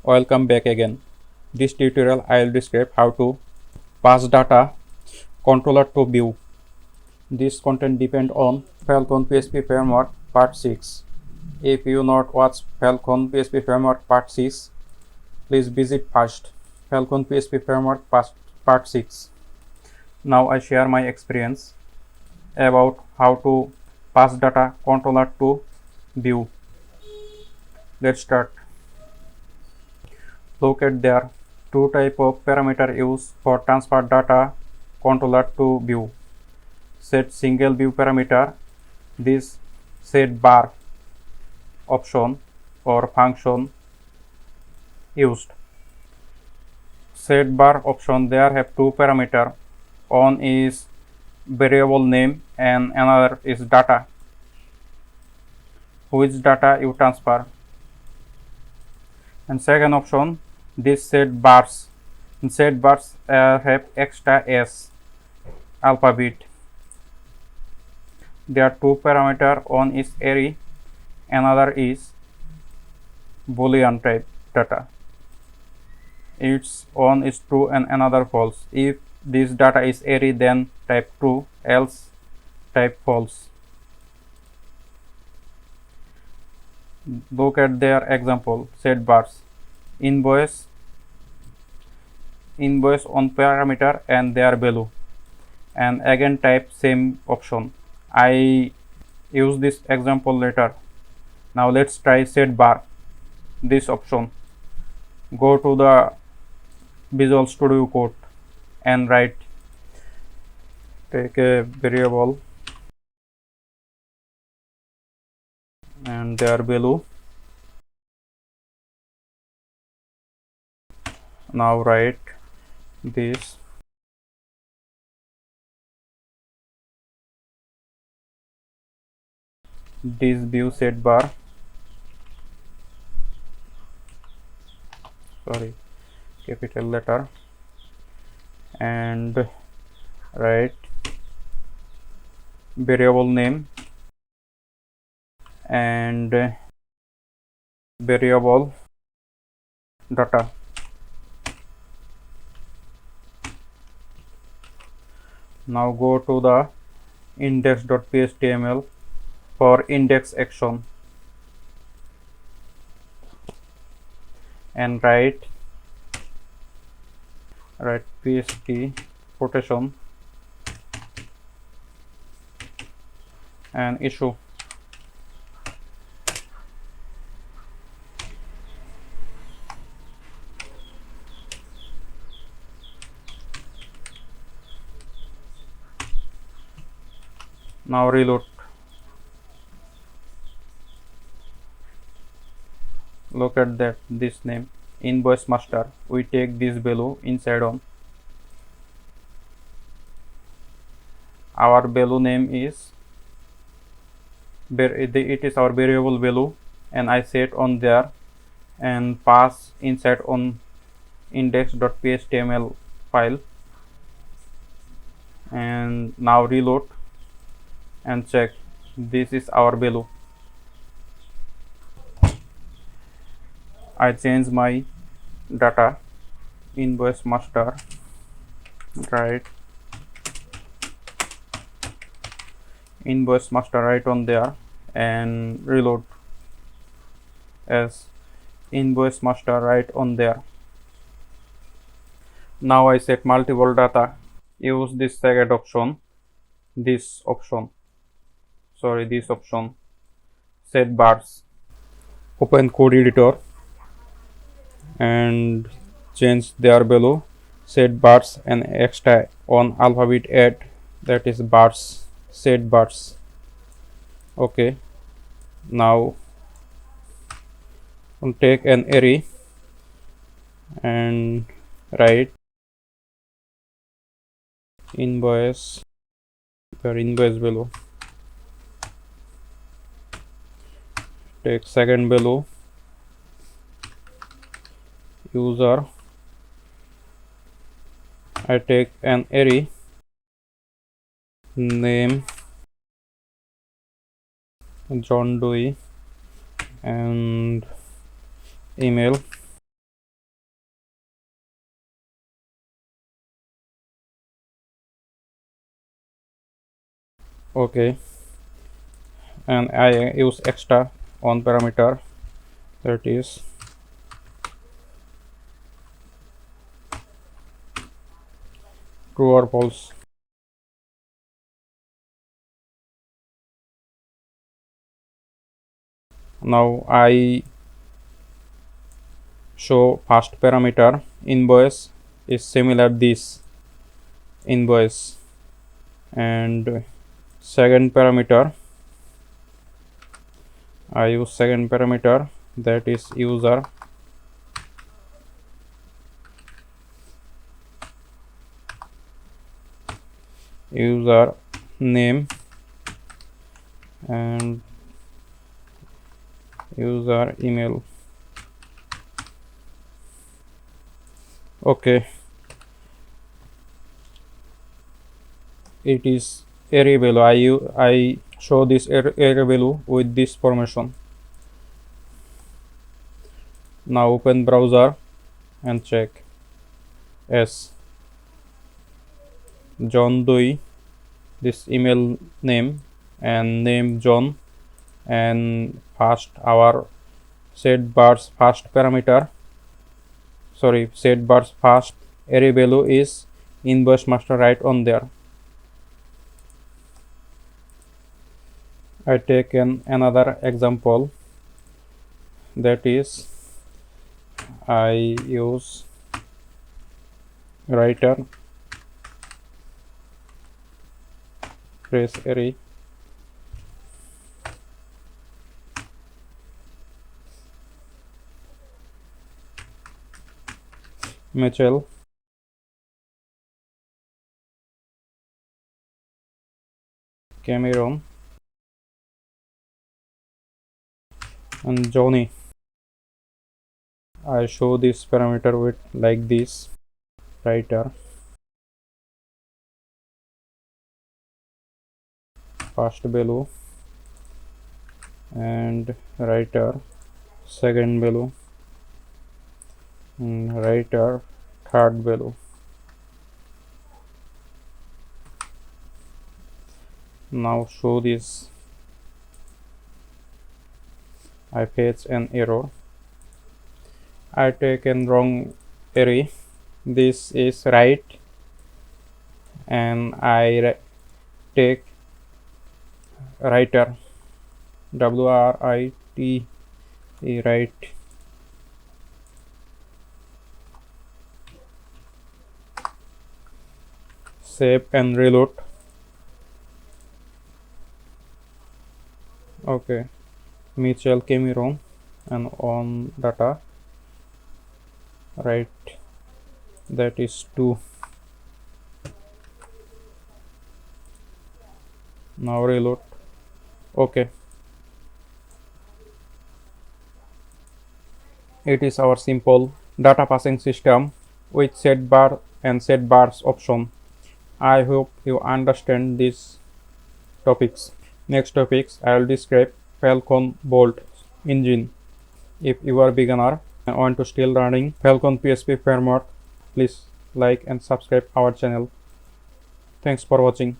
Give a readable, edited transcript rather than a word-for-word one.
Welcome back again. This tutorial I will describe how to pass data controller to view. This content depend on Phalcon PHP Framework Part 6. If you not watch Phalcon PHP Framework Part 6, please visit first Phalcon PHP Framework Part 6. Now I share my experience about how to pass data controller to view. Let's start. Look at there two type of parameter used for transfer data controller to view. Set single view parameter, this setVar option or function used. SetVar option there have two parameter. One is variable name and another is data. Which data you transfer. And second option, this setVars. setVars have extra s alphabet. There are two parameter. One is array, another is boolean type data. Its one is true and another false. If this data is array, then type true, else type false. Look at their example. setVars invoice on parameter and their value, and again type same option. I use this example later. Now let's try setVar. This option, go to the Visual Studio Code and write, take a variable and their value. Now write this view setVar, capital letter, and write variable name and variable data. Now go to the index.html for index action and write PHP quotation and issue. Now reload. Look at that, this name invoice master. We take this value inside on. Our value name is it is our variable value, and I set on there and pass inside on index.html file. And now reload and check, this is our value. I change my data, invoice master, right, invoice master right on there, and reload as invoice master right on there. Now I set multiple data, use this second option, this option, setVars. Open code editor and change their value, setVars, and extra on alphabet add, that is bars, setVars. Okay, now take an array and write invoice, their invoice value, take second value, user, I take an array, name John Doe, and email Okay, and I use extra on parameter, that is true or false. Now I show first parameter invoice is similar this invoice, and second parameter I use second parameter, that is user name and user email. Okay, it is array value. I show this array value with this formation. Now open browser and check. Yes, John Doi, this email name and name John, and first our setVars first parameter, sorry, setVars first array value is invoice master right on there. I take another example, that is I use writer phrase array Mitchell Cameron and Johnny. I show this parameter with like this, writer first value and writer second value and writer third value. Now show this. I fetch an error. I take a wrong array. This is right, and I take writer WRIT write. Save and reload. Okay, Mitchell Cameron and on data right, that is 2. Now reload. Okay, it is our simple data passing system with setVar and setVars option. I hope you understand these topics. Next topics I will describe Phalcon Bolt engine. If you are beginner and want to still running Phalcon PHP framework, please like and subscribe our channel. Thanks for watching.